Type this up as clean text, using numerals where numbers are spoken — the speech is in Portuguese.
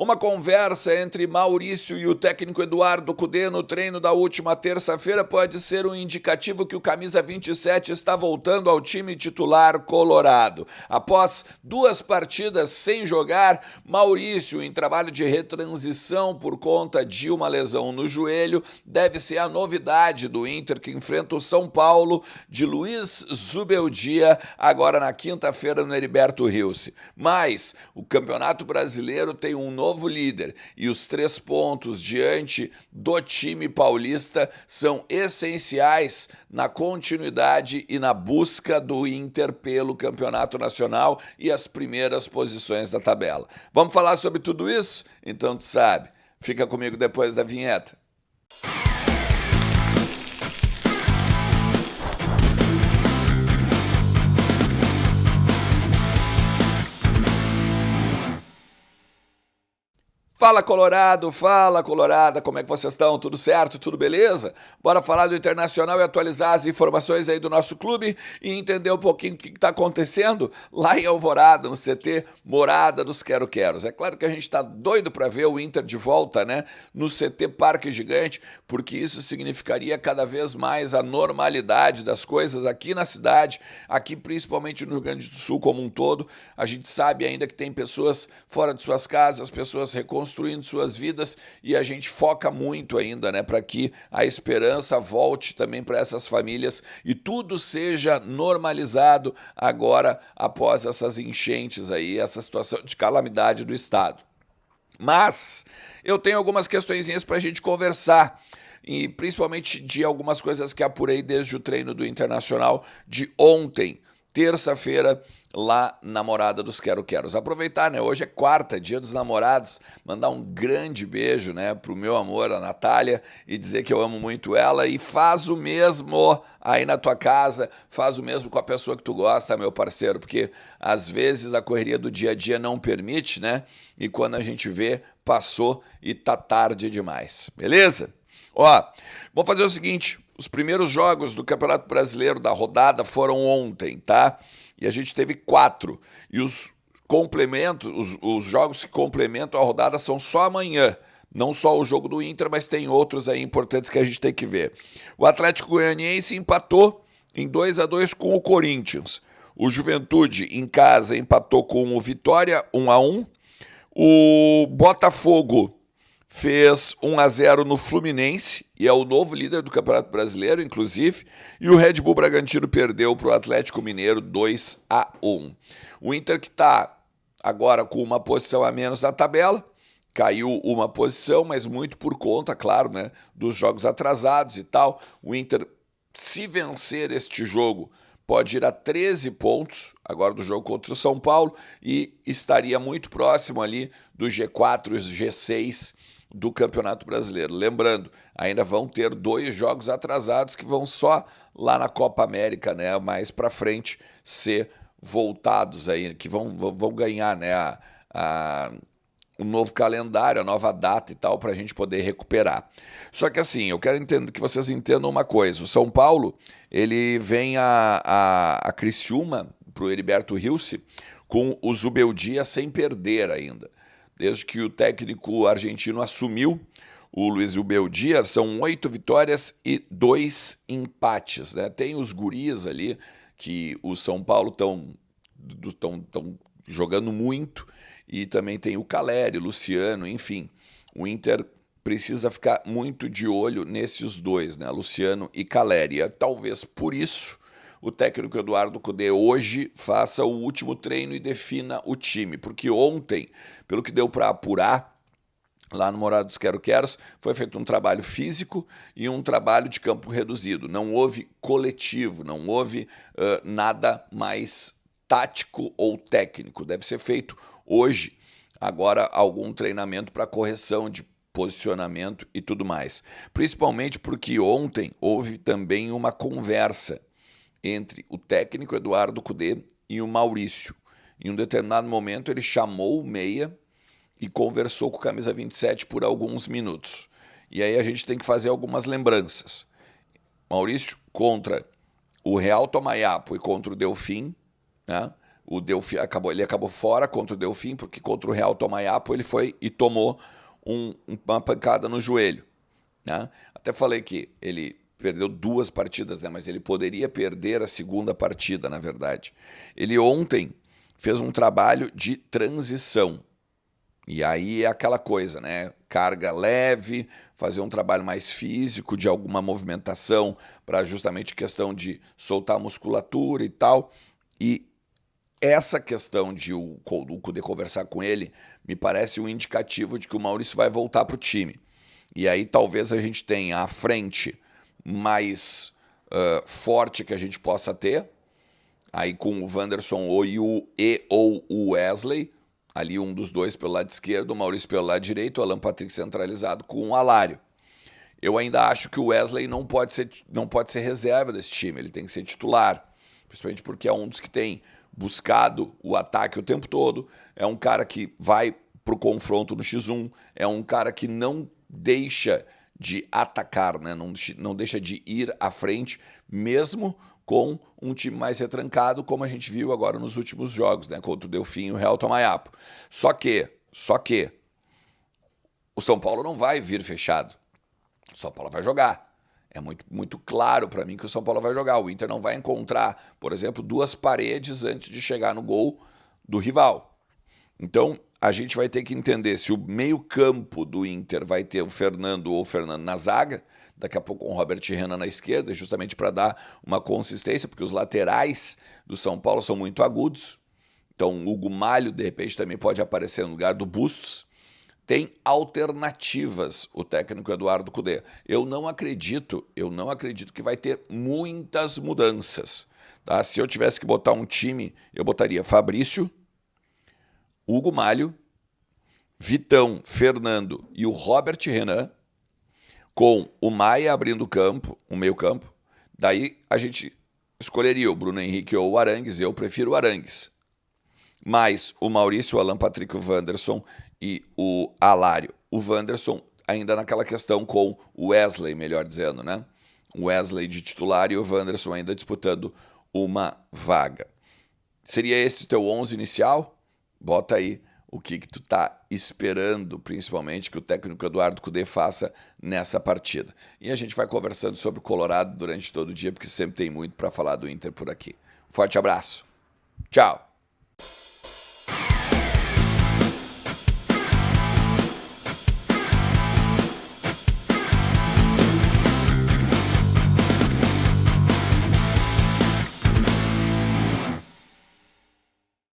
Uma conversa entre Maurício e o técnico Eduardo Cudê no treino da última terça-feira pode ser um indicativo que o camisa 27 está voltando ao time titular colorado. Após 2 partidas sem jogar, Maurício, em trabalho de retransição por conta de uma lesão no joelho, deve ser a novidade do Inter que enfrenta o São Paulo de Luiz Zubeldia agora na quinta-feira no Heriberto Rilse. Mas o Campeonato Brasileiro tem um novo líder e os 3 pontos diante do time paulista são essenciais na continuidade e na busca do Inter pelo Campeonato Nacional e as primeiras posições da tabela. Vamos falar sobre tudo isso? Então tu sabe, fica comigo depois da vinheta. Fala Colorada, como é que vocês estão? Tudo certo? Tudo beleza? Bora falar do Internacional e atualizar as informações aí do nosso clube e entender um pouquinho o que está acontecendo lá em Alvorada, no CT Morada dos Quero-Queros. É claro que a gente está doido para ver o Inter de volta, né? No CT Parque Gigante, porque isso significaria cada vez mais a normalidade das coisas aqui na cidade, aqui principalmente no Rio Grande do Sul como um todo. A gente sabe ainda que tem pessoas fora de suas casas, pessoas reconstruindo suas vidas e a gente foca muito ainda, né, para que a esperança volte também para essas famílias e tudo seja normalizado agora após essas enchentes aí, essa situação de calamidade do estado. Mas eu tenho algumas questõezinhas para a gente conversar e principalmente de algumas coisas que apurei desde o treino do Internacional de ontem, terça-feira, lá na Morada dos Quero-Queros. Aproveitar, né? Hoje é quarta, dia dos namorados, mandar um grande beijo, né, pro meu amor, a Natália, e dizer que eu amo muito ela e faz o mesmo aí na tua casa, faz o mesmo com a pessoa que tu gosta, meu parceiro, porque às vezes a correria do dia a dia não permite, né? E quando a gente vê, passou e tá tarde demais, beleza? Ó, vou fazer o seguinte, os primeiros jogos do Campeonato Brasileiro da rodada foram ontem, tá? E a gente teve 4. E os complementos, os jogos que complementam a rodada são só amanhã. Não só o jogo do Inter, mas tem outros aí importantes que a gente tem que ver. O Atlético Goianiense empatou em 2-2 com o Corinthians. O Juventude, em casa, empatou com o Vitória 1-1. O Botafogo fez 1-0 no Fluminense e é o novo líder do Campeonato Brasileiro, inclusive, e o Red Bull Bragantino perdeu para o Atlético Mineiro 2-1. O Inter que está agora com uma posição a menos na tabela, caiu uma posição, mas muito por conta, claro, né, dos jogos atrasados e tal. O Inter, se vencer este jogo, pode ir a 13 pontos, agora do jogo contra o São Paulo, e estaria muito próximo ali do G4 e G6 do Campeonato Brasileiro. Lembrando, ainda vão ter 2 jogos atrasados que vão só lá na Copa América, né, mais para frente ser voltados aí, que vão ganhar, né, o novo calendário, a nova data e tal, para a gente poder recuperar. Só que assim, eu quero que vocês entendam uma coisa. O São Paulo, ele vem a Criciúma, para o Heriberto Rilse, com o Zubeldia sem perder ainda. Desde que o técnico argentino assumiu, o Luiz Zubeldia, são 8 vitórias e 2 empates, né? Tem os guris ali, que o São Paulo estão jogando muito, e também tem o Caleri, o Luciano, enfim. O Inter precisa ficar muito de olho nesses 2, né? Luciano e Caleri. Talvez por isso o técnico Eduardo Cudê hoje faça o último treino e defina o time, porque ontem, pelo que deu para apurar, lá no Morada dos Quero-Queros, foi feito um trabalho físico e um trabalho de campo reduzido. Não houve coletivo, não houve nada mais tático ou técnico. Deve ser feito hoje, agora, algum treinamento para correção de posicionamento e tudo mais. Principalmente porque ontem houve também uma conversa entre o técnico Eduardo Cudê e o Maurício. Em um determinado momento ele chamou o meia e conversou com o camisa 27 por alguns minutos. E aí a gente tem que fazer algumas lembranças. Maurício contra o Real Tomayapo e contra o Delfim, né? ele acabou fora contra o Delfim, porque contra o Real Tomayapo ele foi e tomou uma pancada no joelho, né? Até falei que ele perdeu 2 partidas, né? Mas ele poderia perder a segunda partida, na verdade. Ele ontem fez um trabalho de transição. E aí é aquela coisa, né? Carga leve, fazer um trabalho mais físico, de alguma movimentação, para justamente questão de soltar a musculatura e tal. E essa questão de o Kudê conversar com ele me parece um indicativo de que o Maurício vai voltar para o time. E aí talvez a gente tenha a frente mais forte que a gente possa ter, aí com o Wanderson ou o Wesley, ali um dos dois pelo lado esquerdo, o Maurício pelo lado direito, o Alan Patrick centralizado com o Alário. Eu ainda acho que o Wesley não pode ser reserva desse time, ele tem que ser titular, principalmente porque é um dos que tem buscado o ataque o tempo todo, é um cara que vai pro confronto no X1, é um cara que não deixa de atacar, né? Não deixa de ir à frente, mesmo com um time mais retrancado, como a gente viu agora nos últimos jogos, né? Contra o Delfim e o Real Tomayapo. Só que o São Paulo não vai vir fechado. O São Paulo vai jogar. É muito claro para mim que o São Paulo vai jogar. O Inter não vai encontrar, por exemplo, 2 paredes antes de chegar no gol do rival. Então, a gente vai ter que entender se o meio-campo do Inter vai ter o Fernando ou o Fernando na zaga, daqui a pouco com o Robert Renan na esquerda, justamente para dar uma consistência, porque os laterais do São Paulo são muito agudos. Então, o Hugo Malho, de repente, também pode aparecer no lugar do Bustos. Tem alternativas o técnico Eduardo Cudê. Eu não acredito que vai ter muitas mudanças. Tá? Se eu tivesse que botar um time, eu botaria Fabrício, Hugo Malho, Vitão, Fernando e o Robert Renan, com o Maia abrindo o meio campo. Daí a gente escolheria o Bruno Henrique ou o Arangues, eu prefiro o Arangues. Mais o Maurício, o Alan Patrick, o Wanderson e o Alário. O Wanderson ainda naquela questão com o Wesley, melhor dizendo, né? O Wesley de titular e o Wanderson ainda disputando uma vaga. Seria esse o teu 11 inicial? Bota aí o que tu tá esperando, principalmente, que o técnico Eduardo Cudê faça nessa partida. E a gente vai conversando sobre o Colorado durante todo o dia, porque sempre tem muito para falar do Inter por aqui. Forte abraço. Tchau.